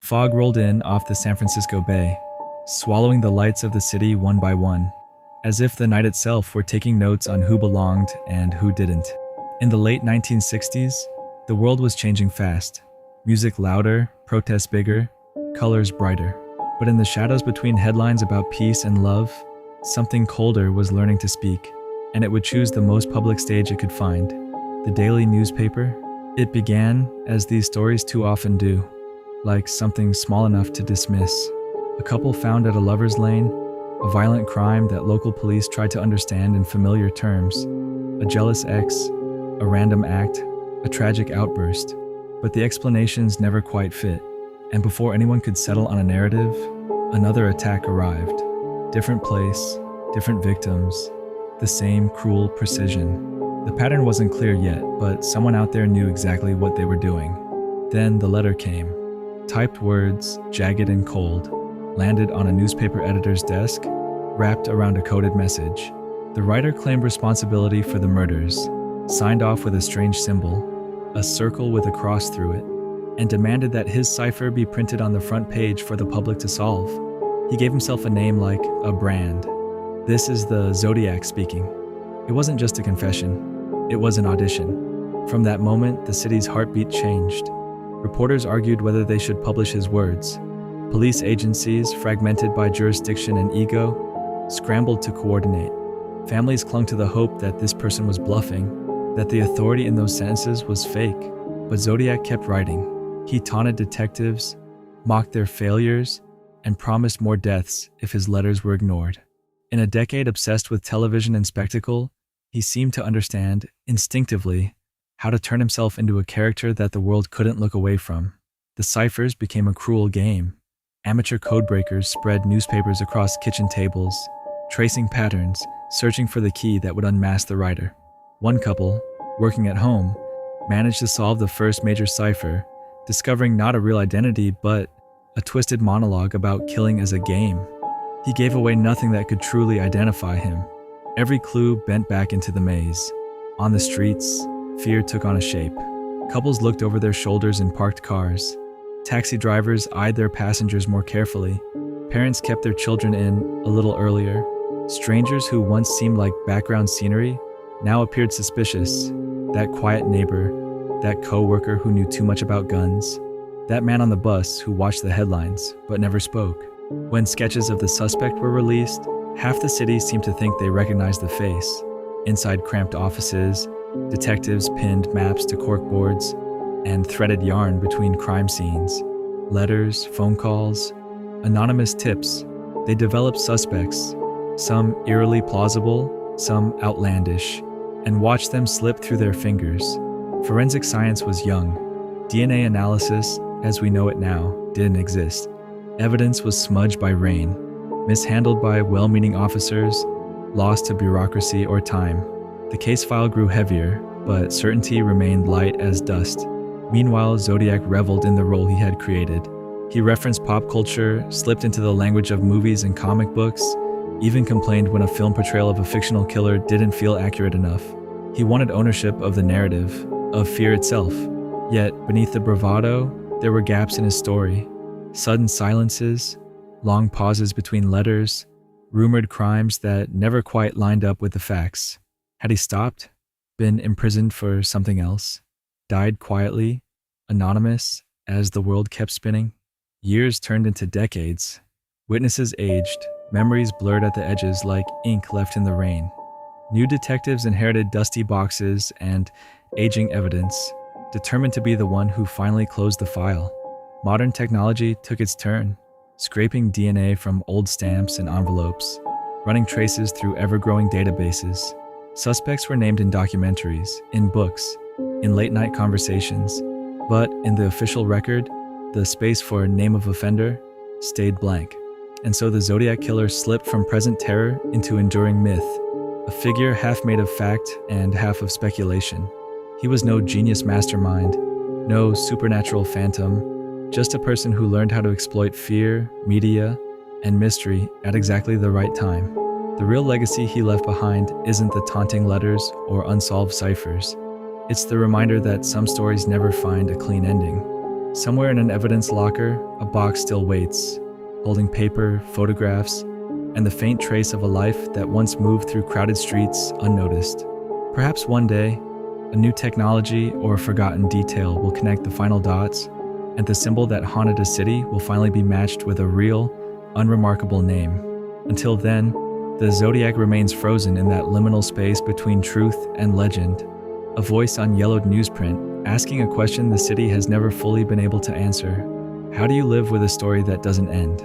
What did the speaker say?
Fog rolled in off the San Francisco Bay, swallowing the lights of the city one by one, as if the night itself were taking notes on who belonged and who didn't. In the late 1960s, the world was changing fast. Music louder, protests bigger, colors brighter. But in the shadows between headlines about peace and love, something colder was learning to speak, and it would choose the most public stage it could find, the daily newspaper. It began, as these stories too often do, like something small enough to dismiss. A couple found at a lover's lane, a violent crime that local police tried to understand in familiar terms, a jealous ex, a random act, a tragic outburst. But the explanations never quite fit, and before anyone could settle on a narrative, another attack arrived. Different place, different victims, the same cruel precision. The pattern wasn't clear yet, but someone out there knew exactly what they were doing. Then the letter came. Typed words, jagged and cold, landed on a newspaper editor's desk, wrapped around a coded message. The writer claimed responsibility for the murders, signed off with a strange symbol, a circle with a cross through it, and demanded that his cipher be printed on the front page for the public to solve. He gave himself a name like a brand. This is the Zodiac speaking. It wasn't just a confession, it was an audition. From that moment, the city's heartbeat changed. Reporters argued whether they should publish his words. Police agencies, fragmented by jurisdiction and ego, scrambled to coordinate. Families clung to the hope that this person was bluffing, that the authority in those sentences was fake. But Zodiac kept writing. He taunted detectives, mocked their failures, and promised more deaths if his letters were ignored. In a decade obsessed with television and spectacle, he seemed to understand, instinctively, how to turn himself into a character that the world couldn't look away from. The ciphers became a cruel game. Amateur codebreakers spread newspapers across kitchen tables, tracing patterns, searching for the key that would unmask the writer. One couple, working at home, managed to solve the first major cipher, discovering not a real identity but a twisted monologue about killing as a game. He gave away nothing that could truly identify him. Every clue bent back into the maze. On the streets, fear took on a shape. Couples looked over their shoulders in parked cars. Taxi drivers eyed their passengers more carefully. Parents kept their children in a little earlier. Strangers who once seemed like background scenery now appeared suspicious. That quiet neighbor, that co-worker who knew too much about guns, that man on the bus who watched the headlines but never spoke. When sketches of the suspect were released, half the city seemed to think they recognized the face. Inside cramped offices, detectives pinned maps to corkboards and threaded yarn between crime scenes. Letters, phone calls, anonymous tips. They developed suspects, some eerily plausible, some outlandish, and watched them slip through their fingers. Forensic science was young. DNA analysis, as we know it now, didn't exist. Evidence was smudged by rain, mishandled by well-meaning officers, lost to bureaucracy or time. The case file grew heavier, but certainty remained light as dust. Meanwhile, Zodiac reveled in the role he had created. He referenced pop culture, slipped into the language of movies and comic books, even complained when a film portrayal of a fictional killer didn't feel accurate enough. He wanted ownership of the narrative, of fear itself. Yet, beneath the bravado, there were gaps in his story. Sudden silences, long pauses between letters, rumored crimes that never quite lined up with the facts. Had he stopped? Been imprisoned for something else? Died quietly, anonymous, as the world kept spinning? Years turned into decades. Witnesses aged, memories blurred at the edges like ink left in the rain. New detectives inherited dusty boxes and aging evidence, determined to be the one who finally closed the file. Modern technology took its turn, scraping DNA from old stamps and envelopes, running traces through ever-growing databases. Suspects were named in documentaries, in books, in late-night conversations, but in the official record, the space for name of offender stayed blank. And so the Zodiac Killer slipped from present terror into enduring myth, a figure half made of fact and half of speculation. He was no genius mastermind, no supernatural phantom, just a person who learned how to exploit fear, media, and mystery at exactly the right time. The real legacy he left behind isn't the taunting letters or unsolved ciphers. It's the reminder that some stories never find a clean ending. Somewhere in an evidence locker, a box still waits, holding paper, photographs, and the faint trace of a life that once moved through crowded streets unnoticed. Perhaps one day, a new technology or a forgotten detail will connect the final dots, and the symbol that haunted a city will finally be matched with a real, unremarkable name. Until then, the Zodiac remains frozen in that liminal space between truth and legend, a voice on yellowed newsprint asking a question the city has never fully been able to answer. How do you live with a story that doesn't end?